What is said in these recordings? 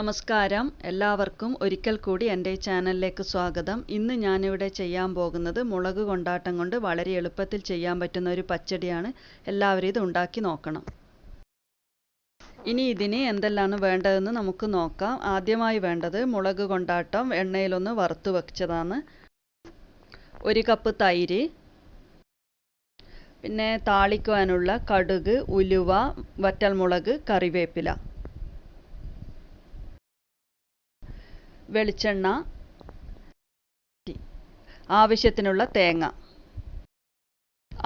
നമസ്കാരം, എല്ലാവർക്കും ഒരിക്കൽ കൂടി എൻ്റെ ചാനലിലേക്ക് സ്വാഗതം. ഇന്ന് ഞാനിവിടെ ചെയ്യാൻ പോകുന്നത് മുളക് കൊണ്ടാട്ടം കൊണ്ട് വളരെ എളുപ്പത്തിൽ ചെയ്യാൻ പറ്റുന്ന ഒരു പച്ചടിയാണ്. എല്ലാവരും ഇത് ഉണ്ടാക്കി നോക്കണം. ഇനി ഇതിന് എന്തെല്ലാം വേണ്ടതെന്ന് നമുക്ക് നോക്കാം. ആദ്യമായി വേണ്ടത് മുളക് കൊണ്ടാട്ടം എണ്ണയിലൊന്ന് വറുത്ത് വെച്ചതാണ്, 1 കപ്പ് തൈര്, പിന്നെ താളിക്കുവാനുള്ള കടുക്, ഉലുവ, വറ്റൽമുളക്, കറിവേപ്പില, വെളിച്ചെണ്ണ, ആവശ്യത്തിനുള്ള തേങ്ങ,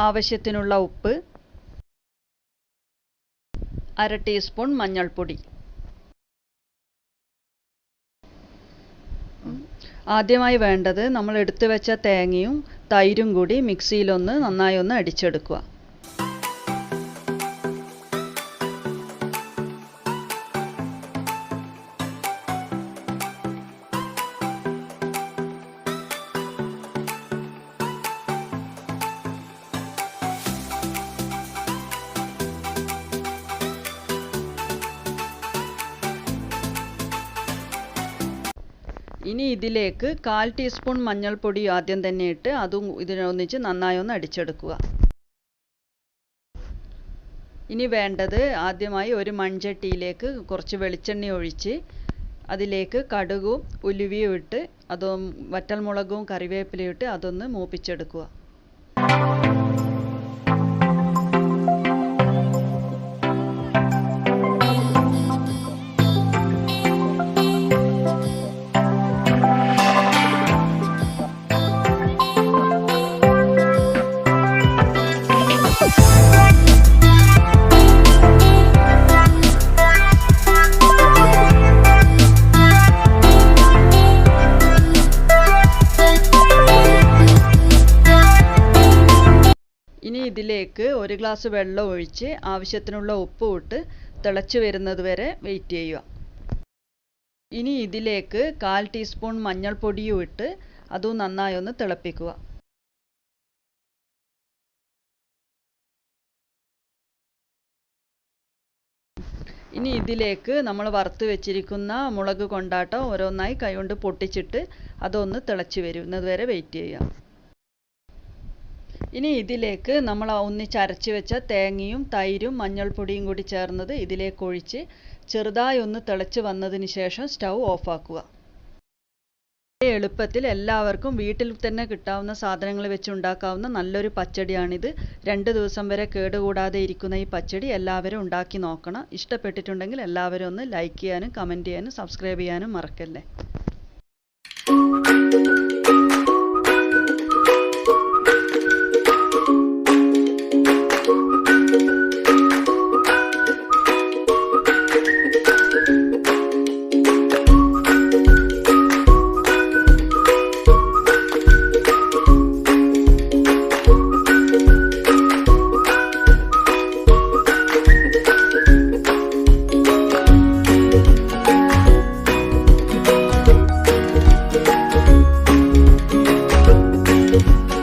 ആവശ്യത്തിനുള്ള ഉപ്പ്, 1/2 ടീസ്പൂൺ മഞ്ഞൾപ്പൊടി. ആദ്യമായി വേണ്ടത് നമ്മൾ എടുത്തു വെച്ച തേങ്ങയും തൈരും കൂടി മിക്സിയിലൊന്ന് നന്നായി ഒന്ന് അടിച്ചെടുക്കുക. ഇനി ഇതിലേക്ക് 1/4 ടീസ്പൂൺ മഞ്ഞൾപ്പൊടി ആദ്യം തന്നെ ഇട്ട് അതും ഇതിനൊന്നിച്ച് നന്നായി ഒന്ന് അടിച്ചെടുക്കുക. ഇനി വേണ്ടത് ആദ്യമായി ഒരു മൺചട്ടിയിലേക്ക് കുറച്ച് വെളിച്ചെണ്ണ ഒഴിച്ച് അതിലേക്ക് കടുകും ഉലുവയും ഇട്ട് അതും വറ്റൽമുളകും കറിവേപ്പിലയും ഇട്ട് അതൊന്ന് മൂപ്പിച്ചെടുക്കുക. ഇനി ഇതിലേക്ക് 1 ഗ്ലാസ് വെള്ളം ഒഴിച്ച് ആവശ്യത്തിനുള്ള ഉപ്പ് ഇട്ട് തിളച്ച് വരുന്നത് വരെ വെയിറ്റ് ചെയ്യുക. ഇനി ഇതിലേക്ക് 1/4 ടീസ്പൂൺ മഞ്ഞൾപ്പൊടിയും ഇട്ട് അതും നന്നായി ഒന്ന് തിളപ്പിക്കുക. ഇനി ഇതിലേക്ക് നമ്മൾ വറുത്ത് വെച്ചിരിക്കുന്ന മുളക് കൊണ്ടാട്ടം ഓരോന്നായി കൈകൊണ്ട് പൊട്ടിച്ചിട്ട് അതൊന്ന് തിളച്ച് വരുന്നത് വരെ വെയിറ്റ് ചെയ്യുക. ഇനി ഇതിലേക്ക് നമ്മൾ ഒന്നിച്ചരച്ച് വെച്ച തേങ്ങയും തൈരും മഞ്ഞൾപ്പൊടിയും കൂടി ചേർന്നത് ഇതിലേക്ക് ഒഴിച്ച് ചെറുതായി ഒന്ന് തിളച്ച് വന്നതിന് ശേഷം സ്റ്റൗ ഓഫാക്കുക. എളുപ്പത്തിൽ എല്ലാവർക്കും വീട്ടിൽ തന്നെ കിട്ടാവുന്ന സാധനങ്ങൾ വെച്ച് ഉണ്ടാക്കാവുന്ന നല്ലൊരു പച്ചടിയാണിത്. 2 ദിവസം വരെ കേടുകൂടാതെ ഇരിക്കുന്ന ഈ പച്ചടി എല്ലാവരും ഉണ്ടാക്കി നോക്കണം. ഇഷ്ടപ്പെട്ടിട്ടുണ്ടെങ്കിൽ എല്ലാവരും ഒന്ന് ലൈക്ക് ചെയ്യാനും കമൻറ്റ് ചെയ്യാനും സബ്സ്ക്രൈബ് ചെയ്യാനും മറക്കല്ലേ.